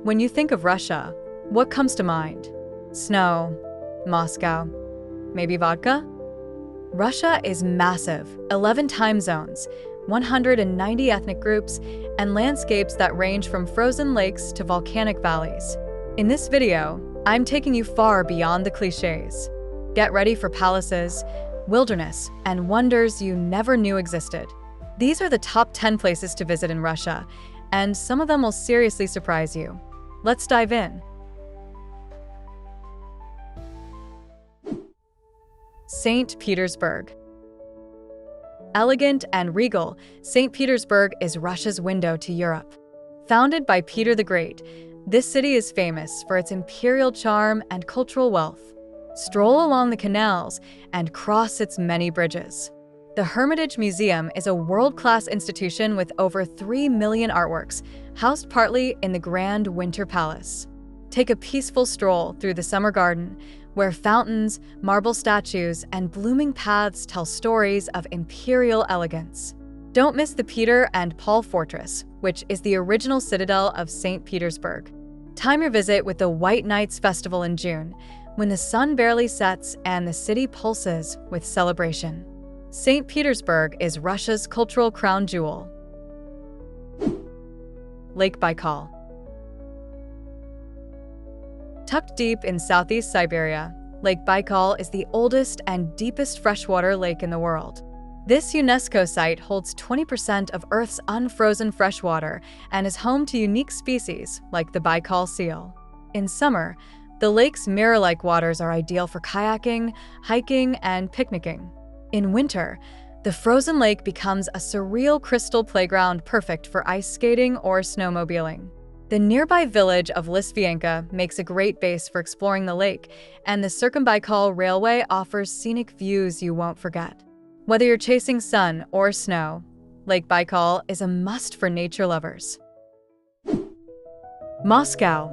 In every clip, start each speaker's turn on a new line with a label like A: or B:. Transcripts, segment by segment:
A: When you think of Russia, what comes to mind? Snow, Moscow, maybe vodka? Russia is massive, 11 time zones, 190 ethnic groups, and landscapes that range from frozen lakes to volcanic valleys. In this video, I'm taking you far beyond the cliches. Get ready for palaces, wilderness, and wonders you never knew existed. These are the top 10 places to visit in Russia, and some of them will seriously surprise you. Let's dive in. St. Petersburg. Elegant and regal, St. Petersburg is Russia's window to Europe. Founded by Peter the Great, this city is famous for its imperial charm and cultural wealth. Stroll along the canals and cross its many bridges. The Hermitage Museum is a world-class institution with over 3 million artworks, housed partly in the Grand Winter Palace. Take a peaceful stroll through the Summer Garden, where fountains, marble statues, and blooming paths tell stories of imperial elegance. Don't miss the Peter and Paul Fortress, which is the original citadel of St. Petersburg. Time your visit with the White Nights Festival in June, when the sun barely sets and the city pulses with celebration. St. Petersburg is Russia's cultural crown jewel. Lake Baikal. Tucked deep in southeast Siberia, Lake Baikal is the oldest and deepest freshwater lake in the world. This UNESCO site holds 20% of Earth's unfrozen freshwater and is home to unique species like the Baikal seal. In summer, the lake's mirror-like waters are ideal for kayaking, hiking, and picnicking. In winter, the frozen lake becomes a surreal crystal playground perfect for ice skating or snowmobiling. The nearby village of Lisvyanka makes a great base for exploring the lake, and the Circumbaikal Railway offers scenic views you won't forget. Whether you're chasing sun or snow, Lake Baikal is a must for nature lovers. Moscow.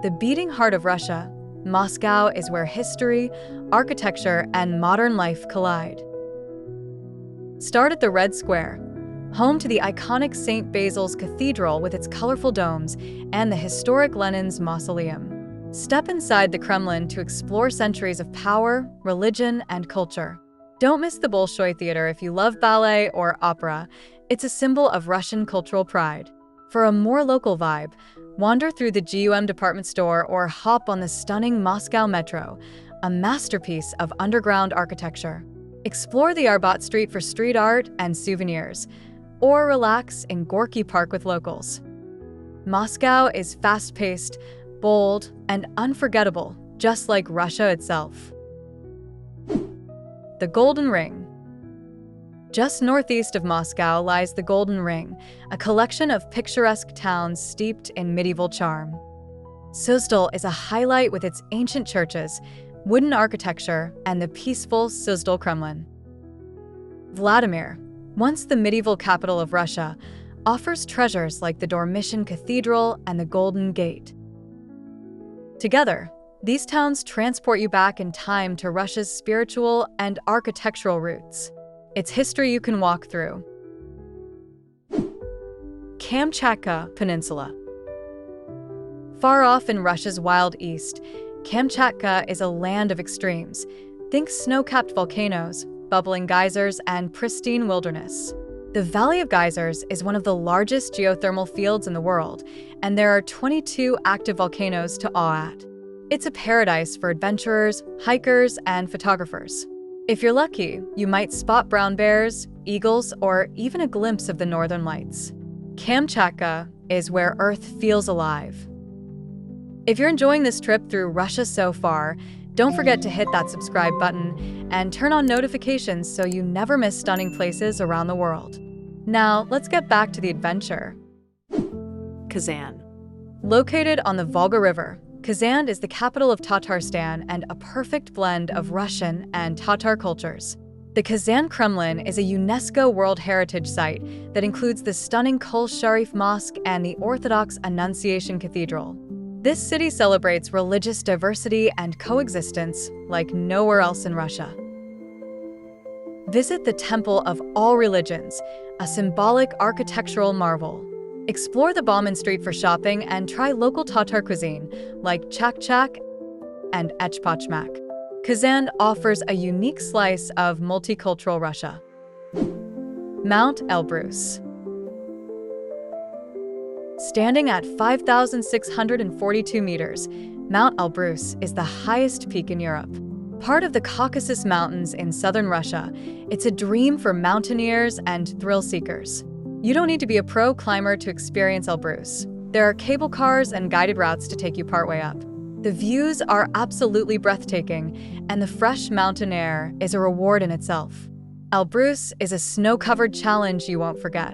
A: The beating heart of Russia, Moscow is where history, architecture, and modern life collide. Start at the Red Square, home to the iconic St. Basil's Cathedral with its colorful domes and the historic Lenin's Mausoleum. Step inside the Kremlin to explore centuries of power, religion, and culture. Don't miss the Bolshoi Theater if you love ballet or opera. It's a symbol of Russian cultural pride. For a more local vibe, wander through the GUM department store or hop on the stunning Moscow Metro, a masterpiece of underground architecture. Explore the Arbat Street for street art and souvenirs, or relax in Gorky Park with locals. Moscow is fast-paced, bold, and unforgettable, just like Russia itself. The Golden Ring. Just northeast of Moscow lies the Golden Ring, a collection of picturesque towns steeped in medieval charm. Suzdal is a highlight with its ancient churches, wooden architecture, and the peaceful Suzdal Kremlin. Vladimir, once the medieval capital of Russia, offers treasures like the Dormition Cathedral and the Golden Gate. Together, these towns transport you back in time to Russia's spiritual and architectural roots. It's history you can walk through. Kamchatka Peninsula. Far off in Russia's wild east, Kamchatka is a land of extremes. Think snow-capped volcanoes, bubbling geysers, and pristine wilderness. The Valley of Geysers is one of the largest geothermal fields in the world, and there are 22 active volcanoes to awe at. It's a paradise for adventurers, hikers, and photographers. If you're lucky, you might spot brown bears, eagles, or even a glimpse of the northern lights. Kamchatka is where Earth feels alive. If you're enjoying this trip through Russia so far, don't forget to hit that subscribe button and turn on notifications so you never miss stunning places around the world. Now, let's get back to the adventure. Kazan. Located on the Volga River, Kazan is the capital of Tatarstan and a perfect blend of Russian and Tatar cultures. The Kazan Kremlin is a UNESCO World Heritage Site that includes the stunning Kol Sharif Mosque and the Orthodox Annunciation Cathedral. This city celebrates religious diversity and coexistence like nowhere else in Russia. Visit the Temple of All Religions, a symbolic architectural marvel. Explore the Bauman Street for shopping and try local Tatar cuisine like chak-chak and echpachmak. Kazan offers a unique slice of multicultural Russia. Mount Elbrus. Standing at 5,642 meters, Mount Elbrus is the highest peak in Europe. Part of the Caucasus Mountains in southern Russia, it's a dream for mountaineers and thrill seekers. You don't need to be a pro climber to experience Elbrus. There are cable cars and guided routes to take you partway up. The views are absolutely breathtaking, and the fresh mountain air is a reward in itself. Elbrus is a snow-covered challenge you won't forget.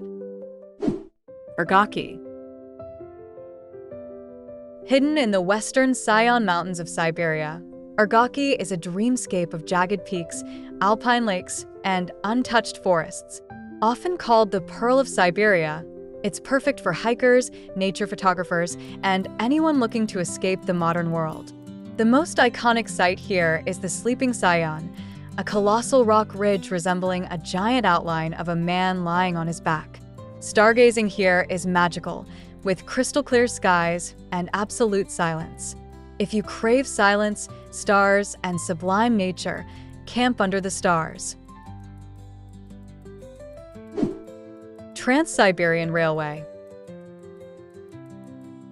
A: Ergaki. Hidden in the western Sion Mountains of Siberia, Ergaki is a dreamscape of jagged peaks, alpine lakes, and untouched forests. Often called the Pearl of Siberia, it's perfect for hikers, nature photographers, and anyone looking to escape the modern world. The most iconic sight here is the Sleeping Sion, a colossal rock ridge resembling a giant outline of a man lying on his back. Stargazing here is magical, with crystal-clear skies and absolute silence. If you crave silence, stars, and sublime nature, camp under the stars. Trans-Siberian Railway.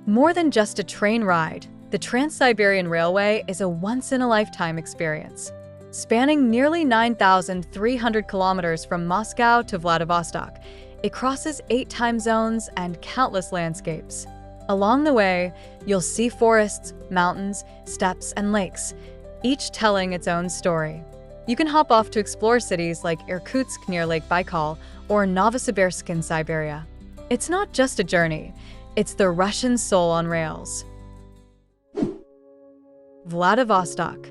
A: More than just a train ride, the Trans-Siberian Railway is a once-in-a-lifetime experience. Spanning nearly 9,300 kilometers from Moscow to Vladivostok, it crosses 8 time zones and countless landscapes. Along the way, you'll see forests, mountains, steppes, and lakes, each telling its own story. You can hop off to explore cities like Irkutsk near Lake Baikal or Novosibirsk in Siberia. It's not just a journey, it's the Russian soul on rails. Vladivostok.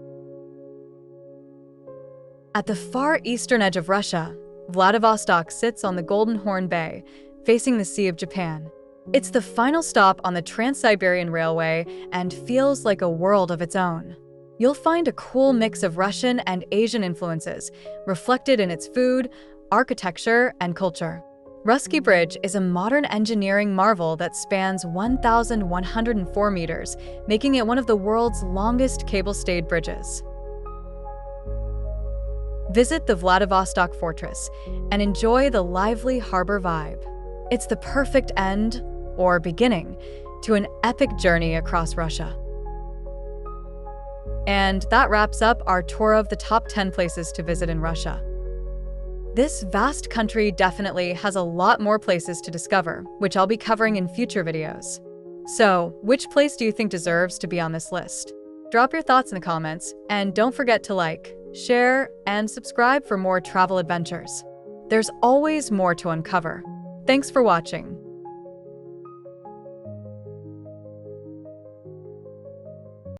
A: At the far eastern edge of Russia, Vladivostok sits on the Golden Horn Bay, facing the Sea of Japan. It's the final stop on the Trans-Siberian Railway and feels like a world of its own. You'll find a cool mix of Russian and Asian influences, reflected in its food, architecture, and culture. Russky Bridge is a modern engineering marvel that spans 1,104 meters, making it one of the world's longest cable-stayed bridges. Visit the Vladivostok Fortress and enjoy the lively harbor vibe. It's the perfect end, or beginning, to an epic journey across Russia. And that wraps up our tour of the top 10 places to visit in Russia. This vast country definitely has a lot more places to discover, which I'll be covering in future videos. So, which place do you think deserves to be on this list? Drop your thoughts in the comments, and don't forget to like, share, and subscribe for more travel adventures. There's always more to uncover. Thanks for watching.